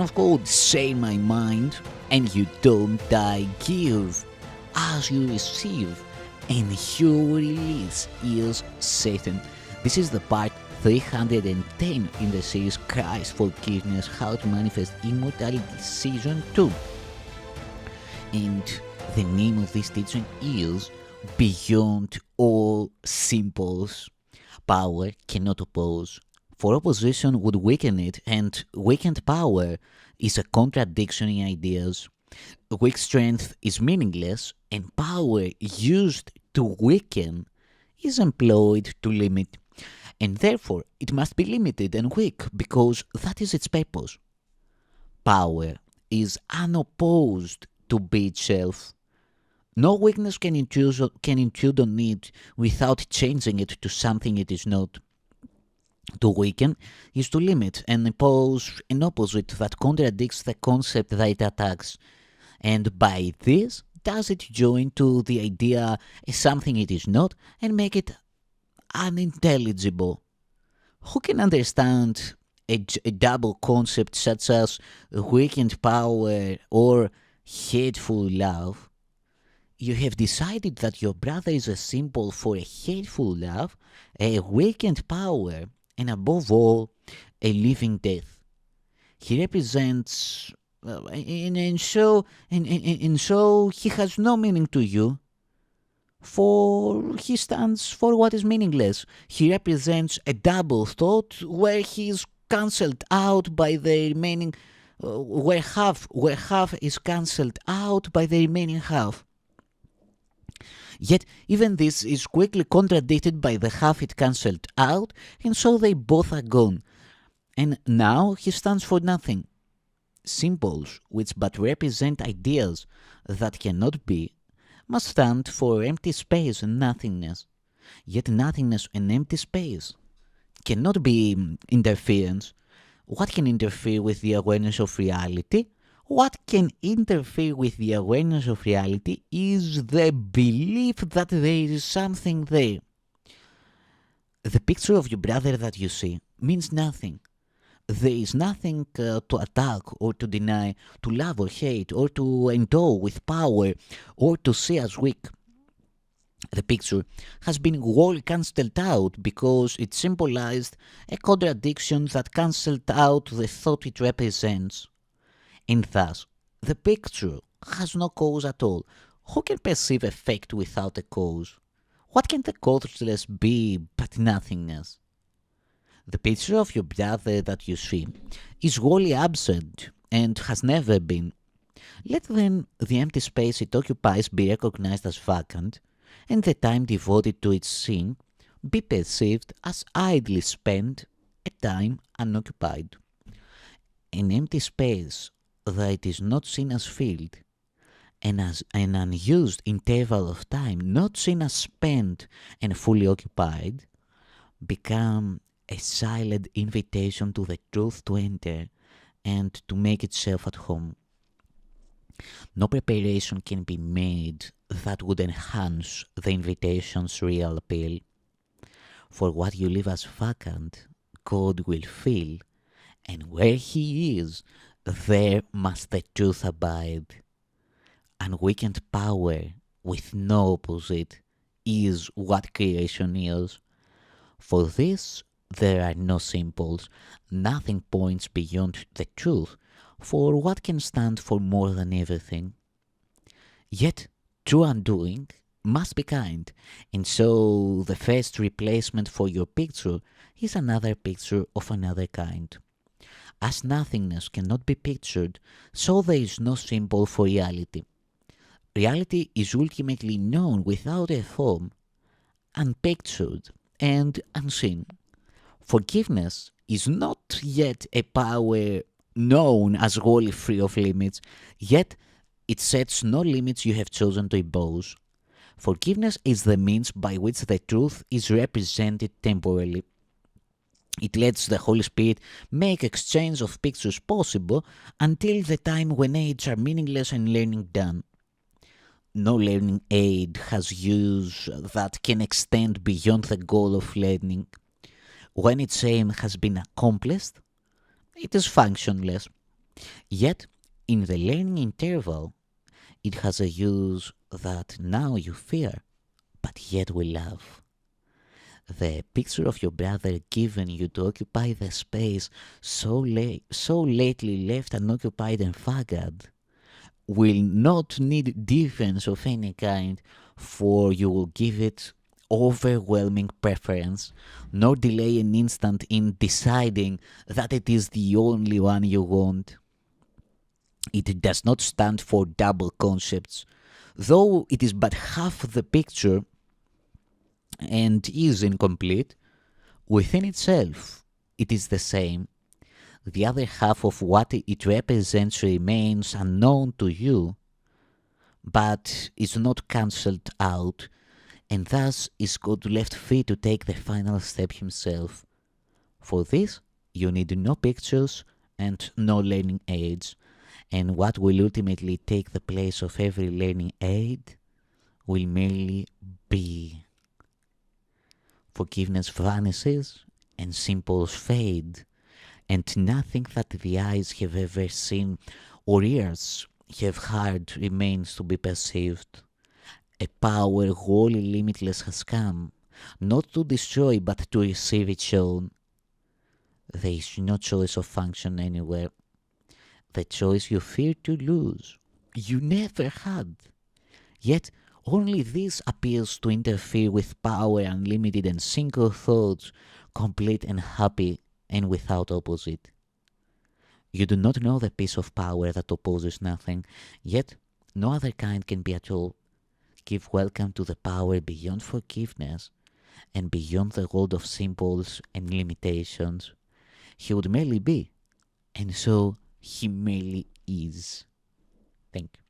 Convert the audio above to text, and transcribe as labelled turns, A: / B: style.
A: Son of God, say my mind, and you don't die. Give as you receive, and your release is Satan. This is the part 310 in the series Christ Forgiveness, How to Manifest Immortality Season 2. And the name of this teaching is Beyond All Symbols. Power cannot oppose, for opposition would weaken it, and weakened power is a contradiction in ideas. Weak strength is meaningless, and power used to weaken is employed to limit, and therefore it must be limited and weak because that is its purpose. Power is unopposed to be itself. No weakness can intrude on it without changing it to something it is not. To weaken is to limit and impose an opposite that contradicts the concept that it attacks, and by this does it join to the idea as something it is not and make it unintelligible. Who can understand a double concept such as weakened power or hateful love? You have decided that your brother is a symbol for a hateful love, a weakened power, and above all, a living death. He represents, and so he has no meaning to you, for he stands for what is meaningless. He represents a double thought where he is cancelled out by the remaining, where half is cancelled out by the remaining half. Yet even this is quickly contradicted by the half it cancelled out, and so they both are gone. And now he stands for nothing. Symbols which but represent ideas that cannot be must stand for empty space and nothingness. Yet nothingness and empty space cannot be interference. What can interfere with the awareness of reality? What can interfere with the awareness of reality is the belief that there is something there. The picture of your brother that you see means nothing. There is nothing to attack or to deny, to love or hate, or to endow with power, or to see as weak. The picture has been wholly cancelled out because it symbolized a contradiction that cancelled out the thought it represents. And thus, the picture has no cause at all. Who can perceive effect without a cause? What can the causeless be but nothingness? The picture of your brother that you see is wholly absent and has never been. Let then the empty space it occupies be recognized as vacant, and the time devoted to its seeing be perceived as idly spent, a time unoccupied. An empty space that is not seen as filled, and as an unused interval of time not seen as spent and fully occupied, become a silent invitation to the truth to enter and to make itself at home. No preparation can be made that would enhance the invitation's real appeal. For what you leave as vacant, God will fill, and where He is, there must the truth abide. Unweakened power with no opposite is what creation is. For this there are no symbols, nothing points beyond the truth, for what can stand for more than everything? Yet true undoing must be kind, and so the first replacement for your picture is another picture of another kind. As nothingness cannot be pictured, so there is no symbol for reality. Reality is ultimately known without a form, unpictured and unseen. Forgiveness is not yet a power known as wholly free of limits, yet it sets no limits you have chosen to impose. Forgiveness is the means by which the truth is represented temporally. It lets the Holy Spirit make exchange of pictures possible until the time when aids are meaningless and learning done. No learning aid has use that can extend beyond the goal of learning. When its aim has been accomplished, it is functionless. Yet, in the learning interval, it has a use that now you fear, but yet will love. The picture of your brother given you to occupy the space so lately left unoccupied and fagged will not need defense of any kind, for you will give it overwhelming preference, nor delay an instant in deciding that it is the only one you want. It does not stand for double concepts, though it is but half the picture and is incomplete. Within itself, it is the same. The other half of what it represents remains unknown to you, but is not cancelled out, and thus is God left free to take the final step himself. For this, you need no pictures and no learning aids, and what will ultimately take the place of every learning aid will merely be. Forgiveness vanishes and symbols fade, and nothing that the eyes have ever seen or ears have heard remains to be perceived. A power wholly limitless has come, not to destroy but to receive its own. There is no choice of function anywhere. The choice you fear to lose, you never had. Yet only this appears to interfere with power unlimited and single thoughts, complete and happy and without opposite. You do not know the piece of power that opposes nothing, yet no other kind can be at all. Give welcome to the power beyond forgiveness and beyond the world of symbols and limitations. He would merely be, and so he merely is. Thank you.